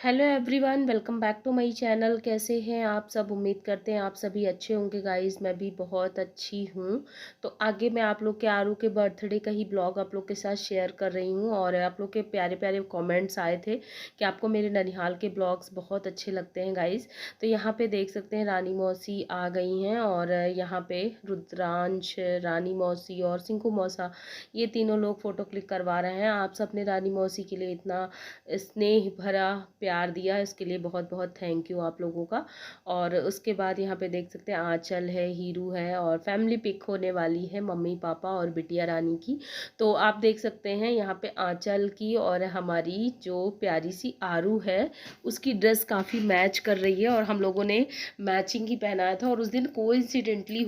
Hello everyone, welcome back to my channel. कैसे हैं आप सब? उम्मीद करते हैं आप सभी अच्छे होंगे गाइस। मैं भी बहुत अच्छी हूँ। तो आगे मैं आप लोग के आरू के बर्थडे का ही ब्लॉग आप लोग के साथ शेयर कर रही हूँ। और आप लोग के प्यारे प्यारे कमेंट्स आए थे कि आपको मेरे ननिहाल के ब्लॉग्स बहुत अच्छे लगते हैं गाइस। तो यहाँ पे देख सकते हैं रानी मौसी आ गई हैं और यहाँ पे रुद्रांश, रानी मौसी और सिंकू मौसा, ये तीनों लोग फ़ोटो क्लिक करवा रहे हैं। आप सब ने रानी मौसी के लिए इतना स्नेह भरा प्यार दिया, इसके लिए बहुत बहुत थैंक यू आप लोगों का। और उसके बाद यहाँ पे देख सकते हैं आंचल है, हीरू है और फैमिली पिक होने वाली है मम्मी पापा और बिटिया रानी की। तो आप देख सकते हैं यहाँ पे आंचल की और हमारी जो प्यारी सी आरू है उसकी ड्रेस काफ़ी मैच कर रही है और हम लोगों ने मैचिंग ही पहनाया था। और उस दिन कोइंसिडेंटली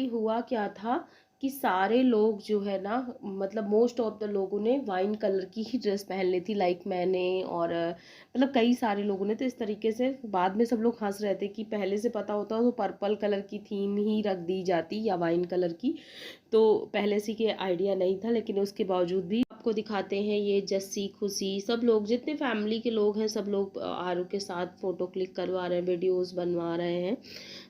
हुआ क्या था कि सारे लोग जो है ना, मतलब मोस्ट ऑफ द लोगों ने वाइन कलर की ही ड्रेस पहन ली थी, लाइक मैंने और मतलब कई सारे लोगों ने। तो इस तरीके से बाद में सब लोग हंस रहे थे कि पहले से पता होता तो पर्पल कलर की थीम ही रख दी जाती या वाइन कलर की। तो पहले से के आइडिया नहीं था, लेकिन उसके बावजूद भी आपको दिखाते हैं ये जस्सी, खुशी, सब लोग जितने फैमिली के लोग हैं सब लोग आरू के साथ फ़ोटो क्लिक करवा रहे हैं, वीडियोस बनवा रहे हैं।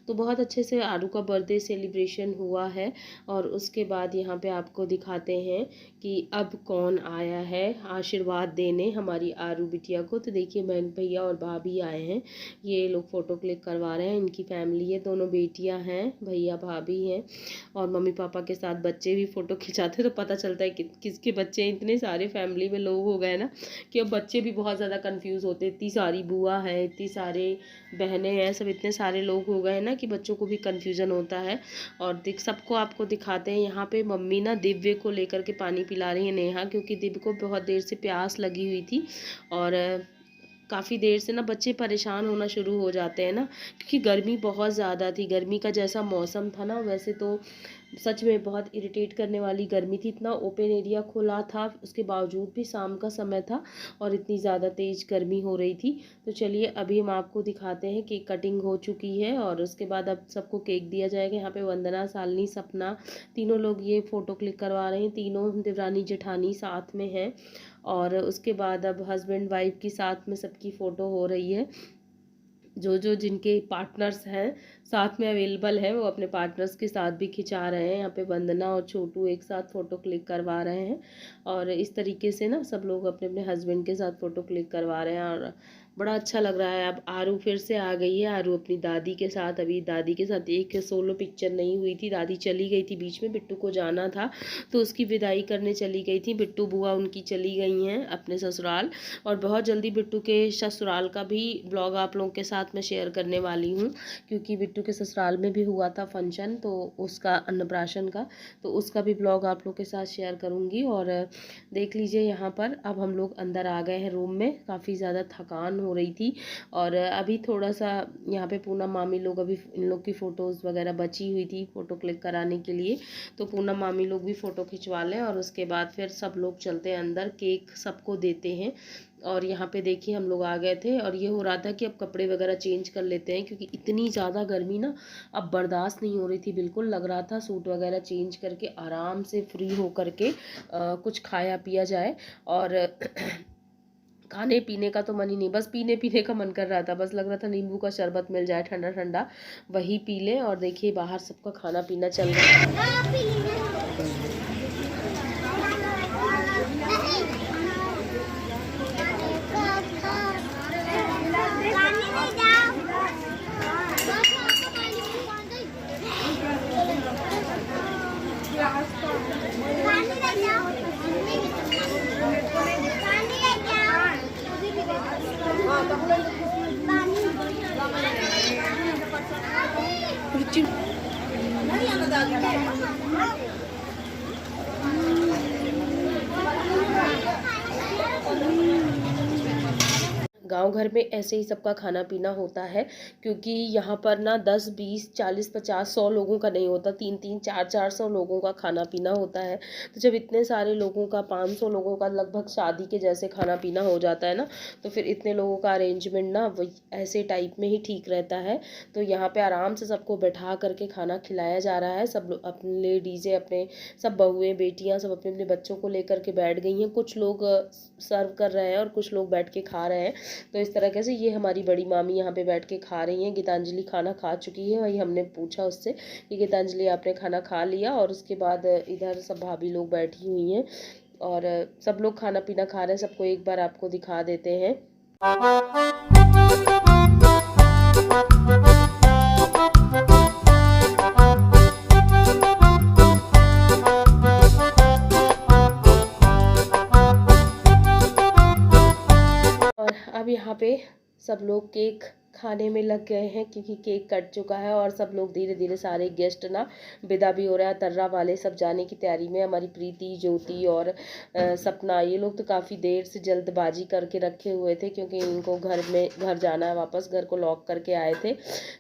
तो बहुत अच्छे से आरू का बर्थडे सेलिब्रेशन हुआ है। और उसके बाद यहाँ पे आपको दिखाते हैं कि अब कौन आया है आशीर्वाद देने हमारी आरू बिटिया को। तो देखिए बहन भैया और भाभी आए हैं, ये लोग फ़ोटो क्लिक करवा रहे हैं। इनकी फैमिली है, दोनों बेटियां हैं, भैया भाभी हैं और मम्मी पापा के साथ बच्चे भी फ़ोटो खिंचाते। तो पता चलता है कि किसके बच्चे, इतने सारे फैमिली में लोग हो गए ना कि अब बच्चे भी बहुत ज़्यादा कंफ्यूज होते हैं। इतनी सारी बुआ है, इतनी सारे बहनें हैं, सब इतने सारे लोग हो गए ना कि बच्चों को भी कन्फ्यूज़न होता है। और सबको आपको दिखाते हैं। यहाँ पे मम्मी ना दिव्य को लेकर के पानी पिला रही है, नेहा, क्योंकि दिव्य को बहुत देर से प्यास लगी हुई थी। और काफ़ी देर से ना बच्चे परेशान होना शुरू हो जाते हैं ना, क्योंकि गर्मी बहुत ज़्यादा थी। गर्मी का जैसा मौसम था ना, वैसे तो सच में बहुत इरिटेट करने वाली गर्मी थी। इतना ओपन एरिया खुला था, उसके बावजूद भी शाम का समय था और इतनी ज़्यादा तेज़ गर्मी हो रही थी। तो चलिए अभी हम आपको दिखाते हैं केक कटिंग हो चुकी है और उसके बाद अब सबको केक दिया जाएगा। यहाँ पे वंदना, शालिनी, सपना, तीनों लोग ये फ़ोटो क्लिक करवा रहे हैं। तीनों देवरानी जेठानी साथ में हैं। और उसके बाद अब हस्बैंड वाइफ की साथ में सबकी फ़ोटो हो रही है। जो जिनके पार्टनर्स हैं साथ में अवेलेबल है वो अपने पार्टनर्स के साथ भी खिंचा रहे हैं। यहाँ पे वंदना और छोटू एक साथ फ़ोटो क्लिक करवा रहे हैं। और इस तरीके से ना सब लोग अपने अपने हस्बैंड के साथ फ़ोटो क्लिक करवा रहे हैं और बड़ा अच्छा लग रहा है। अब आरू फिर से आ गई है, आरू अपनी दादी के साथ। अभी दादी के साथ एक सोलो पिक्चर नहीं हुई थी, दादी चली गई थी बीच में, बिट्टू को जाना था तो उसकी विदाई करने चली गई थी। बिट्टू बुआ उनकी चली गई हैं अपने ससुराल। और बहुत जल्दी बिट्टू के ससुराल का भी ब्लॉग आप लोगों के साथ मैं शेयर करने वाली हूँ, क्योंकि बिट्टू के ससुराल में भी हुआ था फंक्शन, तो उसका अन्नप्राशन का, तो उसका भी ब्लॉग आप लोग के साथ शेयर करूँगी। और देख लीजिए यहाँ पर अब हम लोग अंदर आ गए हैं रूम में। काफ़ी ज़्यादा थकान हो रही थी और अभी थोड़ा सा यहाँ पे पूनम मामी लोग, अभी इन लोग की फ़ोटोज़ वगैरह बची हुई थी फ़ोटो क्लिक कराने के लिए, तो पूनम मामी लोग भी फ़ोटो खिंचवा लें और उसके बाद फिर सब लोग चलते हैं अंदर, केक सबको देते हैं। और यहाँ पे देखिए हम लोग आ गए थे और ये हो रहा था कि अब कपड़े वगैरह चेंज कर लेते हैं, क्योंकि इतनी ज़्यादा गर्मी ना अब बर्दाश्त नहीं हो रही थी बिल्कुल। लग रहा था सूट वगैरह चेंज करके आराम से फ्री हो करके कुछ खाया पिया जाए। और खाने पीने का तो मन ही नहीं, बस पीने पीने का मन कर रहा था। बस लग रहा था नींबू का शरबत मिल जाए ठंडा ठंडा, वही पी लें। और देखिए बाहर सबका खाना पीना चल रहा है। गांव घर में ऐसे ही सबका खाना पीना होता है, क्योंकि यहाँ पर ना 10 20 40 50 100 लोगों का नहीं होता, 3 3 4 400 लोगों का खाना पीना होता है। तो जब इतने सारे लोगों का 500 लोगों का लगभग शादी के जैसे खाना पीना हो जाता है ना, तो फिर इतने लोगों का अरेंजमेंट ना वही ऐसे टाइप में ही ठीक रहता है। तो यहाँ पे आराम से सबको बैठा करके खाना खिलाया जा रहा है। सब लोग अपने लेडीज़ें, अपने सब बहुएं बेटियाँ सब अपने अपने बच्चों को लेकर के बैठ गई हैं। कुछ लोग सर्व कर रहे हैं और कुछ लोग बैठ के खा रहे हैं। तो इस तरह से ये हमारी बड़ी मामी यहाँ पे बैठ के खा रही हैं। गीतांजलि खाना खा चुकी है। वही हमने पूछा उससे कि गीतांजलि आपने खाना खा लिया, और उसके बाद इधर सब भाभी लोग बैठी हुई हैं और सब लोग खाना पीना खा रहे हैं। सबको एक बार आपको दिखा देते हैं। और अब यहाँ पे सब लोग केक खाने में लग गए हैं, क्योंकि केक कट चुका है और सब लोग धीरे धीरे सारे गेस्ट ना विदा भी हो रहा है। तर्रा वाले सब जाने की तैयारी में। हमारी प्रीति, ज्योति और सपना, ये लोग तो काफ़ी देर से जल्दबाजी करके रखे हुए थे, क्योंकि इनको घर जाना है वापस, घर को लॉक करके आए थे।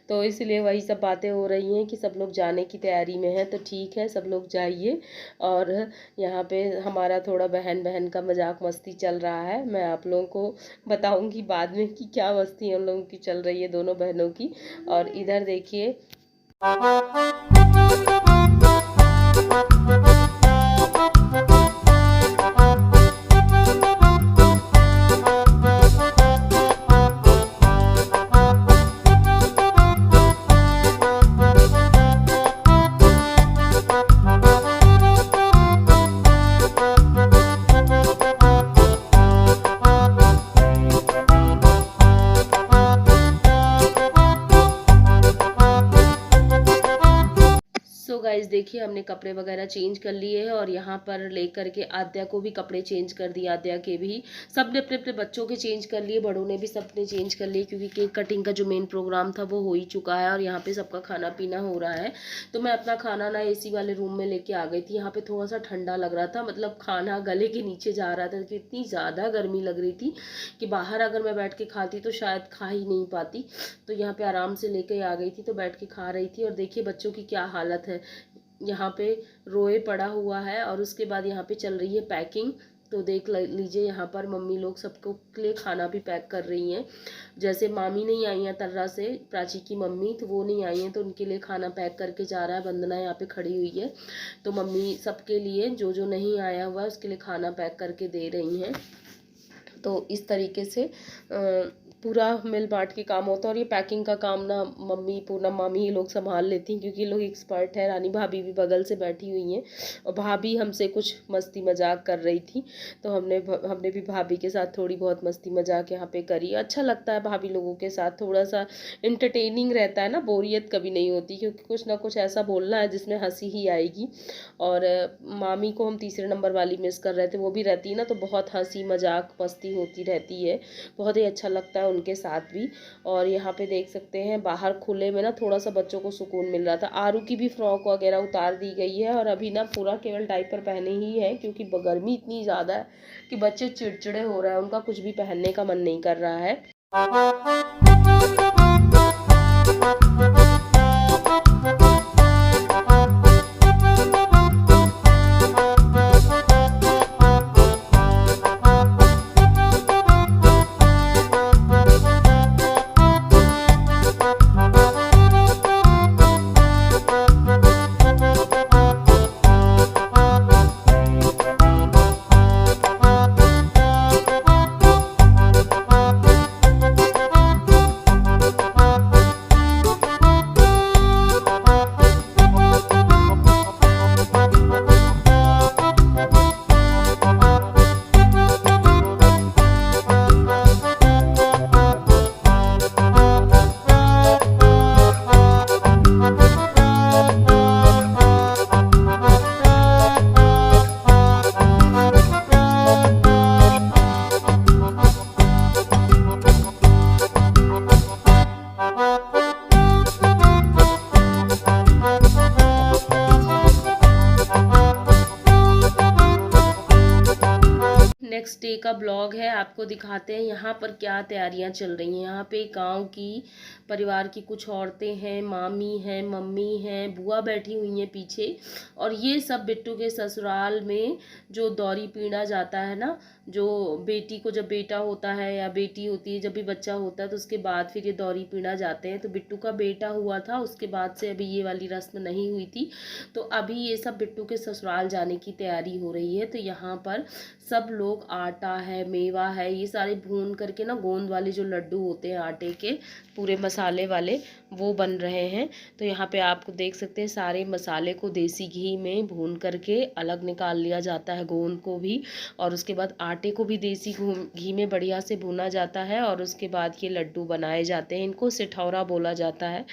तो इसलिए वही सब बातें हो रही हैं कि सब लोग जाने की तैयारी में हैं। तो ठीक है, सब लोग जाइए। और यहाँ पे हमारा थोड़ा बहन बहन का मजाक मस्ती चल रहा है। मैं आप लोगों को बताऊँगी बाद में कि क्या मस्ती उन लोगों की चल रही है, दोनों बहनों की। और इधर देखिए, सो गाइज देखिए, हमने कपड़े वगैरह चेंज कर लिए हैं और यहाँ पर लेकर के आद्या को भी कपड़े चेंज कर दिए। आद्या के भी सबने अपने अपने बच्चों के चेंज कर लिए, बड़ों ने भी सबने चेंज कर लिए, क्योंकि केक कटिंग का जो मेन प्रोग्राम था वो हो ही चुका है और यहाँ पे सबका खाना पीना हो रहा है। तो मैं अपना खाना ना एसी वाले रूम में लेके आ गई थी। यहाँ पे थोड़ा सा ठंडा लग रहा था, मतलब खाना गले के नीचे जा रहा था, क्योंकि इतनी ज़्यादा गर्मी लग रही थी कि बाहर अगर मैं बैठ के खाती तो शायद खा ही नहीं पाती। तो यहाँ पे आराम से लेके आ गई थी, तो बैठ के खा रही थी। और देखिए बच्चों की क्या हालत है, यहाँ पे रोए पड़ा हुआ है। और उसके बाद यहाँ पे चल रही है पैकिंग। तो देख लीजिए, यहाँ पर मम्मी लोग सबको के लिए खाना भी पैक कर रही हैं। जैसे मामी नहीं आई हैं तर्रा से, प्राची की मम्मी, तो वो नहीं आई हैं, तो उनके लिए खाना पैक करके जा रहा है। वंदना यहाँ पे खड़ी हुई है, तो मम्मी सबके लिए जो जो नहीं आया हुआ है उसके लिए खाना पैक करके दे रही हैं। तो इस तरीके से पूरा मिल बांट के काम होता है। और ये पैकिंग का काम ना मम्मी, पूनम मामी ही लोग संभाल लेती हैं, क्योंकि लोग एक्सपर्ट है। रानी भाभी भी बगल से बैठी हुई हैं और भाभी हमसे कुछ मस्ती मजाक कर रही थी, तो हमने भी भाभी के साथ थोड़ी बहुत मस्ती मजाक यहाँ पे करी। अच्छा लगता है भाभी लोगों के साथ, थोड़ा सा इंटरटेनिंग रहता है ना, बोरियत कभी नहीं होती, क्योंकि कुछ ना कुछ ऐसा बोलना है जिसमें हंसी ही आएगी। और मामी को हम तीसरे नंबर वाली मिस कर रहे थे, वो भी रहती है ना, तो बहुत हंसी मजाक मस्ती होती रहती है, बहुत ही अच्छा लगता है उनके साथ भी। और यहाँ पे देख सकते हैं बाहर खुले में ना थोड़ा सा बच्चों को सुकून मिल रहा था। आरू की भी फ्रॉक वगैरह उतार दी गई है, और अभी ना पूरा केवल डायपर पहने ही है, क्योंकि गर्मी इतनी ज़्यादा है कि बच्चे चिड़चिड़े हो रहे हैं, उनका कुछ भी पहनने का मन नहीं कर रहा है। नेक्स्ट डे का ब्लॉग है, आप आपको दिखाते हैं यहाँ पर क्या तैयारियां चल रही हैं। यहाँ पे गांव की परिवार की कुछ औरतें हैं, मामी हैं, मम्मी हैं, बुआ बैठी हुई हैं पीछे, और ये सब बिट्टू के ससुराल में जो दौरी पीना जाता है ना, जो बेटी को जब बेटा होता है या बेटी होती है, जब भी बच्चा होता है तो उसके बाद फिर ये दौरी पीना जाते हैं। तो बिट्टू का बेटा हुआ था, उसके बाद से अभी ये वाली रस्म नहीं हुई थी, तो अभी ये सब बिट्टू के ससुराल जाने की तैयारी हो रही है। तो यहाँ पर सब लोग आटा है, मेवा है, ये सारे भून करके ना, गोंद वाले जो लड्डू होते हैं आटे के पूरे मसाले वाले, वो बन रहे हैं। तो यहाँ पे आपको देख सकते हैं सारे मसाले को देसी घी में भून करके अलग निकाल लिया जाता है, गोंद को भी, और उसके बाद आटे को भी देसी घी में बढ़िया से भुना जाता है, और उसके बाद ये लड्डू बनाए जाते हैं। इनको सिठौरा बोला जाता है,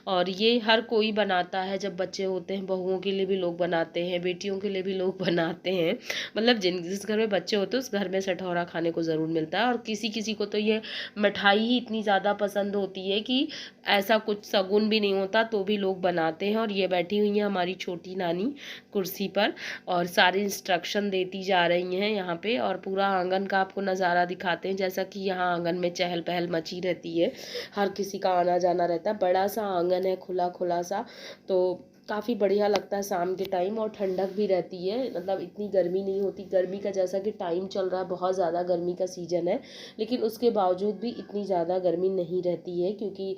और ये हर कोई बनाता है। जब बच्चे होते हैं, बहुओं के लिए भी लोग बनाते हैं, बेटियों के लिए भी लोग बनाते हैं, मतलब जिस घर में बच्चे होते हैं उस घर में सिठौरा खाने को ज़रूर मिलता है। और किसी किसी को तो ये मिठाई ही इतनी ज़्यादा पसंद होती है कि ऐसा कुछ शगुन भी नहीं होता तो भी लोग बनाते हैं। और ये बैठी हुई है हमारी छोटी नानी कुर्सी पर, और सारे इंस्ट्रक्शन देती जा रही हैं यहाँ पे। और पूरा आंगन का आपको नज़ारा दिखाते हैं, जैसा कि यहाँ आंगन में चहल पहल मची रहती है, हर किसी का आना जाना रहता है। बड़ा सा आंगन है, खुला खुला सा, तो काफ़ी बढ़िया लगता है शाम के टाइम, और ठंडक भी रहती है, मतलब इतनी गर्मी नहीं होती। गर्मी का जैसा कि टाइम चल रहा है, बहुत ज़्यादा गर्मी का सीज़न है, लेकिन उसके बावजूद भी इतनी ज़्यादा गर्मी नहीं रहती है, क्योंकि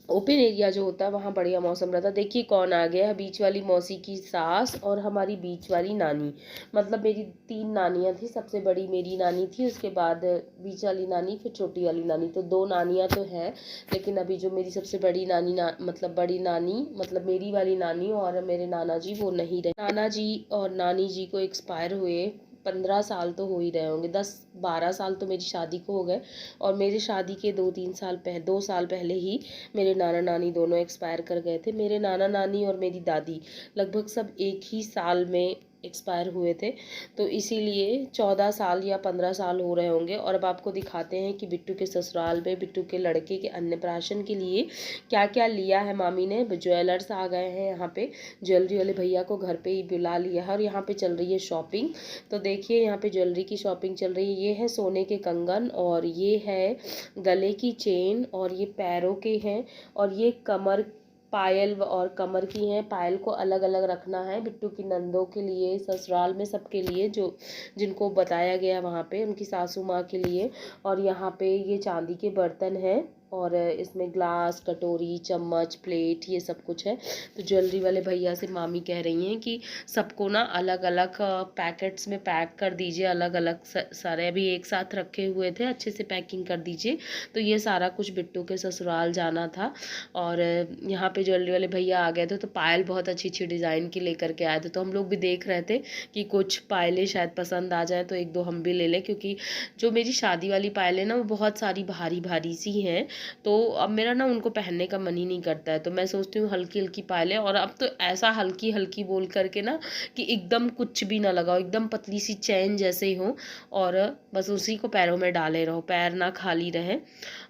ओपन एरिया जो होता है वहाँ बढ़िया मौसम रहता है। देखिए कौन आ गया है, बीच वाली मौसी की सास और हमारी बीच वाली नानी। मतलब मेरी 3 नानियाँ थी, सबसे बड़ी मेरी नानी थी, उसके बाद बीच वाली नानी, फिर छोटी वाली नानी। तो 2 नानियाँ तो हैं, लेकिन अभी जो मेरी सबसे बड़ी नानी मतलब बड़ी नानी, मतलब मेरी वाली नानी और मेरे नाना जी, वो नहीं रहे। नाना जी और नानी जी को एक्सपायर हुए 15 साल तो हो ही रहे होंगे, 10-12 साल तो मेरी शादी को हो गए, और मेरी शादी के 2 साल पहले ही मेरे नाना नानी दोनों एक्सपायर कर गए थे। मेरे नाना नानी और मेरी दादी लगभग सब एक ही साल में एक्सपायर हुए थे, तो इसीलिए 14 साल या 15 साल हो रहे होंगे। और अब आपको दिखाते हैं कि बिट्टू के ससुराल में बिट्टू के लड़के के अन्नप्राशन के लिए क्या क्या लिया है मामी ने। ज्वेलर्स आ गए हैं यहाँ पे, ज्वेलरी वाले भैया को घर पे ही बुला लिया है, और यहाँ पे चल रही है शॉपिंग। तो देखिए यहाँ पे ज्वेलरी की शॉपिंग चल रही है। ये है सोने के कंगन, और ये है गले की चेन, और ये पैरों के हैं, और ये कमर पायल और कमर की हैं। पायल को अलग अलग रखना है बिट्टू की नंदों के लिए, ससुराल में सबके लिए, जो जिनको बताया गया वहाँ पे, उनकी सासू माँ के लिए। और यहाँ पे ये चांदी के बर्तन हैं, और इसमें ग्लास, कटोरी, चम्मच, प्लेट, ये सब कुछ है। तो ज्वेलरी वाले भैया से मामी कह रही हैं कि सबको ना अलग अलग पैकेट्स में पैक कर दीजिए, अलग अलग सारे अभी एक साथ रखे हुए थे, अच्छे से पैकिंग कर दीजिए। तो ये सारा कुछ बिट्टू के ससुराल जाना था। और यहाँ पे ज्वेलरी वाले भैया आ गए थे, तो पायल बहुत अच्छी अच्छी डिज़ाइन की लेकर के आए थे। तो हम लोग भी देख रहे थे कि कुछ पायलें शायद पसंद आ जाए, तो 1-2 हम भी ले लें, क्योंकि जो मेरी शादी वाली पायलें ना, वो बहुत सारी भारी भारी सी हैं, तो अब मेरा ना उनको पहनने का मन ही नहीं करता है। तो मैं सोचती हूँ हल्की हल्की पायलें, और अब तो ऐसा हल्की हल्की बोल करके ना कि एकदम कुछ भी ना लगाओ, एकदम पतली सी चैन जैसे ही हो, और बस उसी को पैरों में डाले रहो, पैर ना खाली रहे,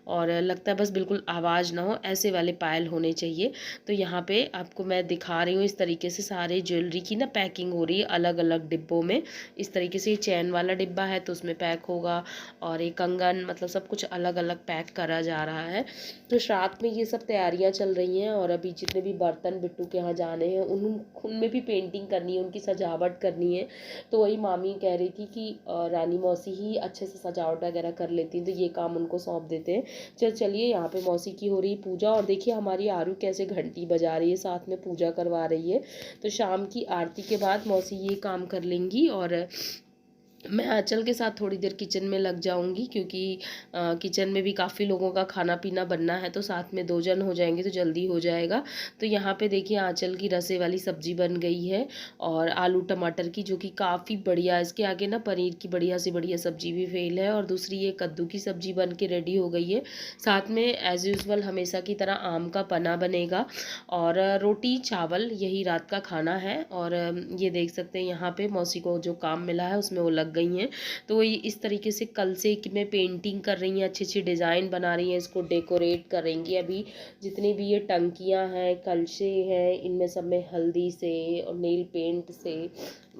और लगता है बस बिल्कुल आवाज़ ना हो, ऐसे वाले पायल होने चाहिए। तो यहाँ पे आपको मैं दिखा रही हूँ, इस तरीके से सारे ज्वेलरी की ना पैकिंग हो रही है अलग अलग डिब्बों में। इस तरीके से ये चैन वाला डिब्बा है तो उसमें पैक होगा, और एक कंगन, मतलब सब कुछ अलग अलग पैक करा जा रहा है। तो श्राद्ध में ये सब तैयारियां चल रही हैं। और अभी जितने भी बर्तन बिट्टू के यहाँ जाने हैं उनमें भी पेंटिंग करनी है, उनकी सजावट करनी है। तो वही मामी कह रही थी कि रानी मौसी ही अच्छे से सजावट वगैरह कर लेती हैं, तो ये काम उनको सौंप देते हैं। चलिए यहाँ पे मौसी की हो रही पूजा, और देखिए हमारी आरू कैसे घंटी बजा रही है, साथ में पूजा करवा रही है। तो शाम की आरती के बाद मौसी ये काम कर लेंगी, और मैं आंचल के साथ थोड़ी देर किचन में लग जाऊंगी, क्योंकि किचन में भी काफ़ी लोगों का खाना पीना बनना है, तो साथ में 2 जन हो जाएंगे तो जल्दी हो जाएगा। तो यहाँ पे देखिए आंचल की रसे वाली सब्जी बन गई है, और आलू टमाटर की, जो कि काफ़ी बढ़िया। इसके आगे ना पनीर की बढ़िया से बढ़िया सब्जी भी फेल है, और दूसरी ये कद्दू की सब्जी बन के रेडी हो गई है। साथ में एज़ यूजल हमेशा की तरह आम का पना बनेगा, और रोटी चावल, यही रात का खाना है। और ये देख सकते हैं यहाँ पे मौसी को जो काम मिला है उसमें वो लग गई हैं। तो ये इस तरीके से कल से में पेंटिंग कर रही हैं, अच्छी अच्छी डिज़ाइन बना रही हैं, इसको डेकोरेट करेंगी। अभी जितनी भी ये टंकियाँ हैं, कलशे हैं, इनमें सब में हल्दी से और नेल पेंट से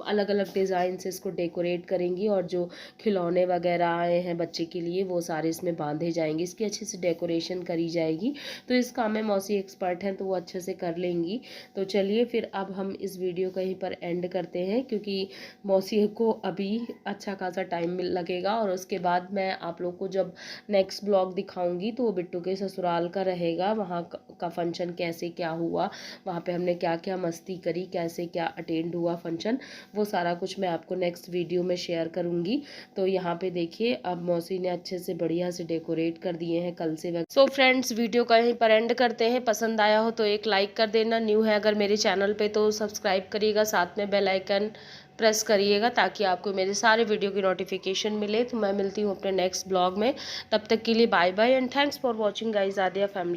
अलग अलग डिज़ाइन से इसको डेकोरेट करेंगी और जो खिलौने वगैरह आए हैं बच्चे के लिए वो सारे इसमें बांधे जाएंगे, इसकी अच्छे से डेकोरेशन करी जाएगी। तो इस काम में मौसी एक्सपर्ट हैं तो वो अच्छे से कर लेंगी। तो चलिए फिर अब हम इस वीडियो को यहीं पर एंड करते हैं, क्योंकि मौसी को अभी अच्छा खासा टाइम लगेगा और उसके बाद मैं आप लोग को जब नेक्स्ट ब्लॉग दिखाऊंगी तो वो बिट्टू के ससुराल का रहेगा, वहाँ का फंक्शन कैसे क्या हुआ, वहाँ पे हमने क्या क्या मस्ती करी, कैसे क्या अटेंड हुआ फंक्शन, वो सारा कुछ मैं आपको नेक्स्ट वीडियो में शेयर करूंगी। तो यहाँ पे देखिए अब मौसी ने अच्छे से बढ़िया से डेकोरेट कर दिए हैं कल से। सो फ्रेंड्स, वीडियो का यहीं पर एंड करते हैं। पसंद आया हो तो एक लाइक कर देना, न्यू है अगर मेरे चैनल पे तो सब्सक्राइब करिएगा, साथ में बेल आइकन प्रेस करिएगा ताकि आपको मेरे सारे वीडियो की नोटिफिकेशन मिले। तो मैं मिलती हूँ अपने नेक्स्ट ब्लॉग में, तब तक के लिए bye bye and thanks for watching guys, Aadiya family.